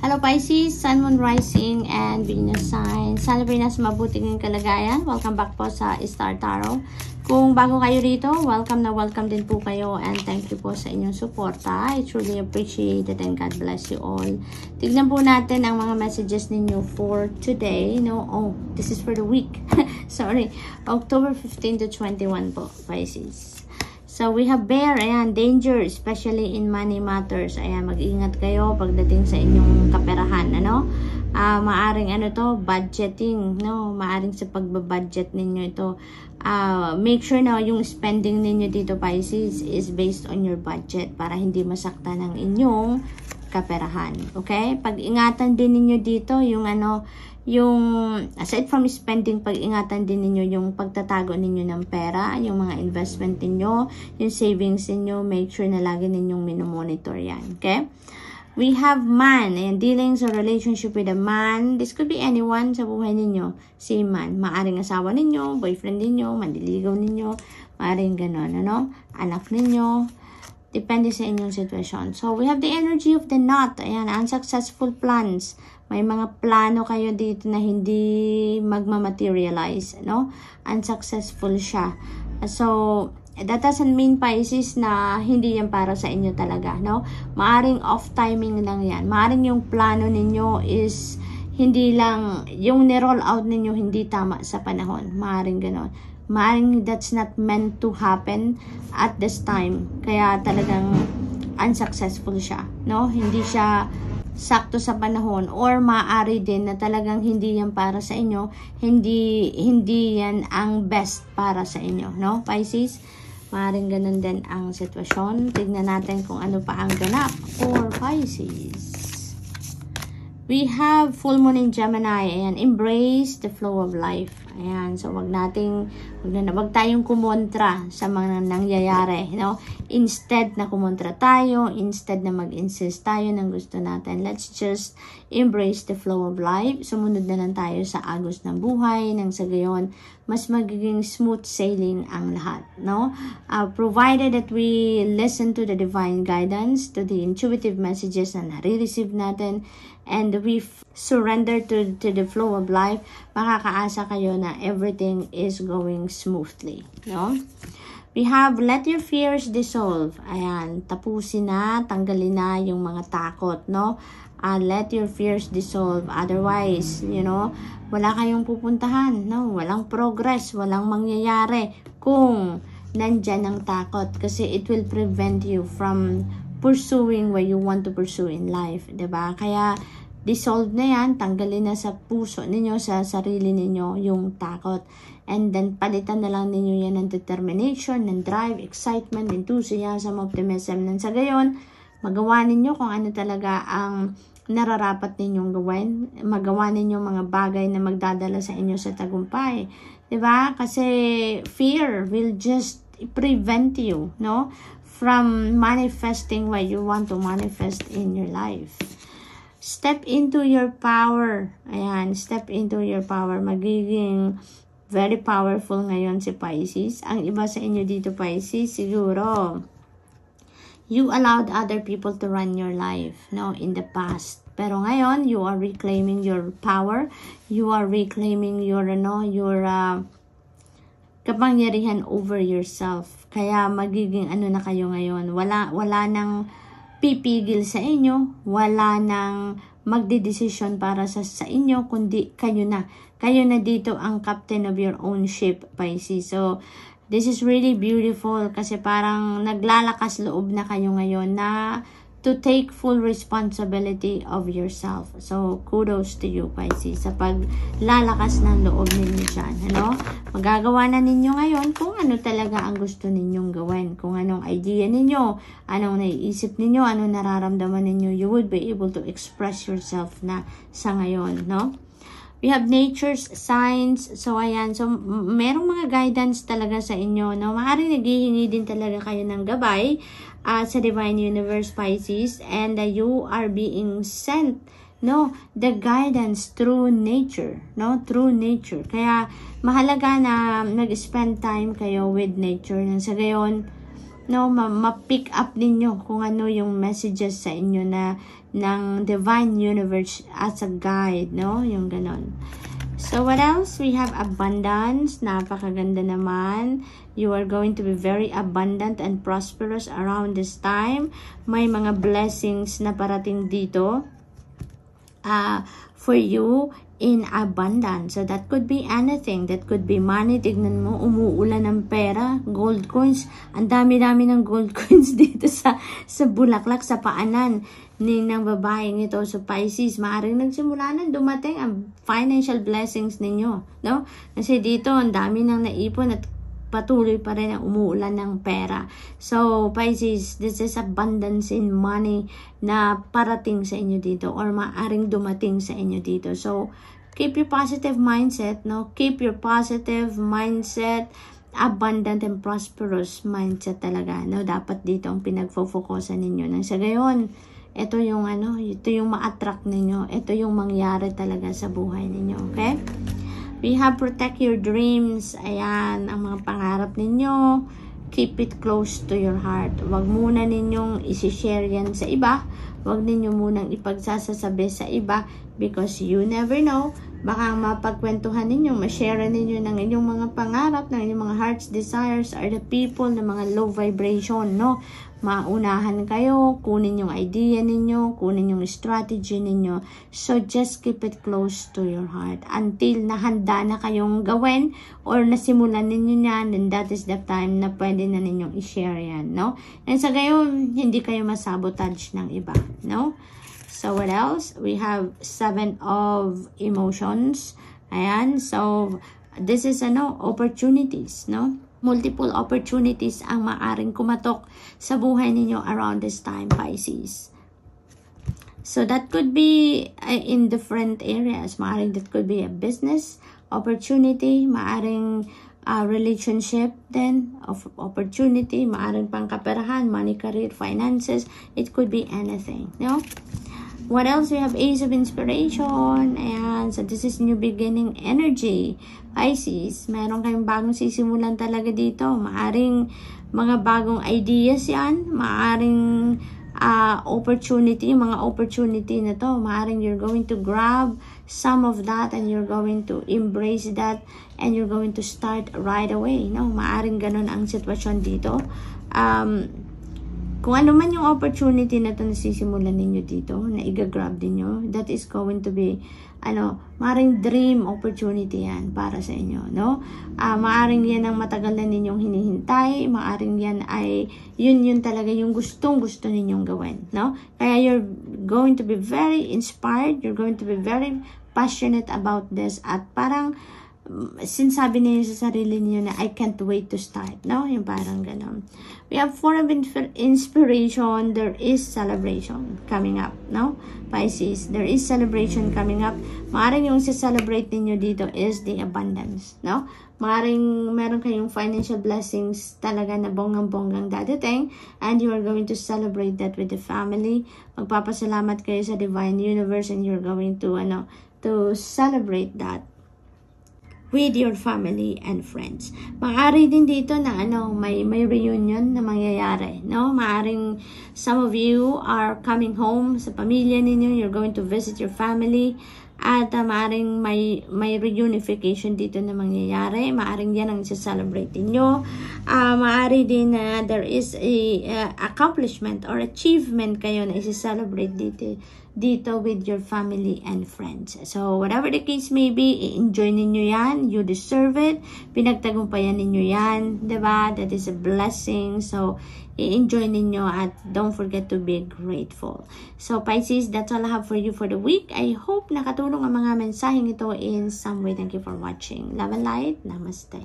Hello Pisces, Sun, Moon, Rising, and Venus sign. Sana po nasa mabuting kalagayan. Welcome back po sa Star Tarot. Kung bago kayo rito, welcome na welcome din po kayo and thank you po sa inyong suporta. I truly appreciate it and God bless you all. Tignan po natin ang mga messages ninyo for today. This is for the week. Sorry. October 15 to 21 po, Pisces. So, we have bear, ayan, danger, especially in money matters. Ayan, mag-ingat kayo pagdating sa inyong kaperahan, maaring budgeting, maaring sa pagbabudget ninyo ito. Make sure na yung spending ninyo dito, Pisces, is based on your budget para hindi masakta ng inyong kaperahan. Okay? Pag-ingatan din ninyo dito yung aside from spending, pag-ingatan din ninyo yung pagtatago ninyo ng pera, yung mga investment ninyo, yung savings ninyo, make sure na lagi ninyong minomonitor yan. Okay? We have man, and dealings or relationship with a man. This could be anyone sa buhay ninyo. Si man, maaring asawa ninyo, boyfriend ninyo, mandiligaw ninyo, maaring ganon, anak ninyo. Depende sa inyong sitwasyon. So, we have the energy of the knot. Ayan, unsuccessful plans. May mga plano kayo dito na hindi magmamaterialize, Unsuccessful siya. So, that doesn't mean, Pisces, na hindi yan para sa inyo talaga, Maaring off-timing lang yan. Maaring yung plano ninyo is hindi lang, yung ni-roll out ninyo hindi tama sa panahon. Maaring ganon. Maaring that's not meant to happen at this time. Kaya talagang unsuccessful siya, Hindi siya sakto sa panahon, or maaari din na talagang hindi yan para sa inyo, hindi yan ang best para sa inyo, Pisces? Maaaring ganun din ang sitwasyon. Tignan natin kung ano pa ang ganap for Pisces. We have full moon in Gemini. Ayan, embrace the flow of life. Ayan, so wag tayong kumontra sa mga nangyayari, Instead na kumontra tayo, instead na mag-insist tayo ng gusto natin, let's just embrace the flow of life. Sumunod na lang tayo sa agos ng buhay, nang sa gayon, mas magiging smooth sailing ang lahat, Provided that we listen to the divine guidance, to the intuitive messages na nare-receive natin, and we surrender to the flow of life, makakaasa kayo na everything is going smoothly, We have let your fears dissolve. Ayan, tapusin na, tanggalin na yung mga takot, let your fears dissolve. Otherwise, wala kayong pupuntahan, walang progress, walang mangyayari kung nandyan ang takot, kasi it will prevent you from pursuing what you want to pursue in life, diba? Kaya dissolve na yan, tanggalin na sa puso ninyo, sa sarili ninyo yung takot. And then, palitan na lang ninyo yan ng determination, ng drive, excitement, enthusiasm, optimism. Nang sa gayon, magawa ninyo kung ano talaga ang nararapat ninyong gawin. Magawa ninyo mga bagay na magdadala sa inyo sa tagumpay. Diba? Kasi fear will just prevent you, from manifesting what you want to manifest in your life. Step into your power. Ayan, step into your power. Magiging very powerful ngayon si Pisces. Ang iba sa inyo dito, Pisces, siguro, you allowed other people to run your life, in the past. Pero ngayon, you are reclaiming your power. You are reclaiming your kapangyarihan over yourself. Kaya magiging na kayo ngayon. Wala nang pipigil sa inyo, wala nang magdedesisyon para sa inyo, kundi kayo na. Kayo na dito ang captain of your own ship, Pisces. So, this is really beautiful kasi parang naglalakas loob na kayo ngayon na to take full responsibility of yourself. So, kudos to you, Pisces, sa paglalakas ng loob ninyo dyan. Magagawa na ninyo ngayon kung ano talaga ang gusto ninyong gawin. Kung anong idea ninyo, anong naiisip ninyo, anong nararamdaman ninyo, you would be able to express yourself na sa ngayon, We have nature's signs. So, ayan. So, merong mga guidance talaga sa inyo, Maaaring naghihingi din talaga kayo ng gabay sa Divine Universe, Pisces. And you are being sent, the guidance through nature, Through nature. Kaya, mahalaga na nag-spend time kayo with nature. Nang sa gayon, ma-pick up ninyo kung ano yung messages sa inyo na ng divine universe as a guide, no? Yung ganon. So, what else? We have abundance. Napakaganda naman. You are going to be very abundant and prosperous around this time. May mga blessings na parating dito for you in abundance. So, that could be anything. That could be money. Tignan mo, umuulan ng pera. Gold coins. Ang dami-dami ng gold coins dito sa bulaklak, sa paanan ng babaeng ito. So, Pisces, maaaring nagsimula na dumating ang financial blessings ninyo. No? Kasi dito, ang dami nang naipon at patuloy pa rin ang umuulan ng pera. So, Pisces, this is abundance in money na parating sa inyo dito or maaring dumating sa inyo dito. So, keep your positive mindset, no? Keep your positive mindset, abundant and prosperous mindset talaga, no? Dapat dito ang pinagfo-focusan ninyo. Nang sa gayon, ito yung ma-attract ninyo. Ito yung mangyari talaga sa buhay ninyo, okay? We have protect your dreams. Ayan, ang mga pangarap ninyo. Keep it close to your heart. Huwag muna ninyong isi-share yan sa iba. Huwag ninyo munang ipagsasasabi sa iba because you never know. Baka mapagkwentuhan ninyo, ma-share ninyo ng inyong mga pangarap, ng inyong mga heart's desires are the people na mga low vibration, no? Maunahan kayo, kunin yung idea ninyo, kunin yung strategy ninyo. So, just keep it close to your heart until nahanda na kayong gawin or nasimulan ninyo yan, then that is the time na pwede na ninyong i-share yan, no? And sa gayon, hindi kayo masabotage ng iba, no? So, what else? We have 7 of emotions. Ayan. So, this is, opportunities, no? Multiple opportunities ang maaring kumatok sa buhay ninyo around this time, Pisces. So, that could be in different areas. Maaring that could be a business opportunity. Maaring relationship then of opportunity. Maaring pangkaperahan, money, career, finances. It could be anything, no? What else? We have Ace of Inspiration. Ayan. So, this is new beginning energy. Pisces, meron kayong bagong sisimulan talaga dito. Maaring mga bagong ideas yan. Maaring opportunity. Mga opportunity na to. Maaring you're going to grab some of that and you're going to embrace that and you're going to start right away. No? Maaring ganun ang sitwasyon dito. Kung ano man yung opportunity na ito na sisimulan ninyo dito, na i-grab ninyo, that is going to be, maaring dream opportunity yan para sa inyo, no? Maaring yan ang matagal na ninyong hinihintay, maaring yan ay, yun talaga yung gustong-gusto ninyong gawin, no? Kaya you're going to be very inspired, you're going to be very passionate about this, at parang, sinasabi niyo sa sarili niyo na I can't wait to start, no? Yung parang gano'n. We have 4 of inspiration. There is celebration coming up, no? Pisces, there is celebration coming up. Maaring yung celebrate niyo dito is the abundance, no? Maaring meron kayong financial blessings talaga na bonggang-bonggang dadating and you are going to celebrate that with the family. Magpapasalamat kayo sa divine universe and you're going to, to celebrate that with your family and friends. Maaari din dito na may reunion na mangyayari, no? Maaring some of you are coming home sa pamilya ninyo, you're going to visit your family, at maaring may reunification dito na mangyayari. Maaring yan ang isa-celebrate niyo. Maari din na there is a accomplishment or achievement kayo na isa-celebrate dito with your family and friends. So, whatever the case may be, i-enjoy ninyo yan. You deserve it. Pinagtagumpayan ninyo yan. Diba? That is a blessing. So, i-enjoy ninyo at don't forget to be grateful. So, Pisces, that's all I have for you for the week. I hope nakatulong ang mga mensaheng ito in some way. Thank you for watching. Love and light. Namaste.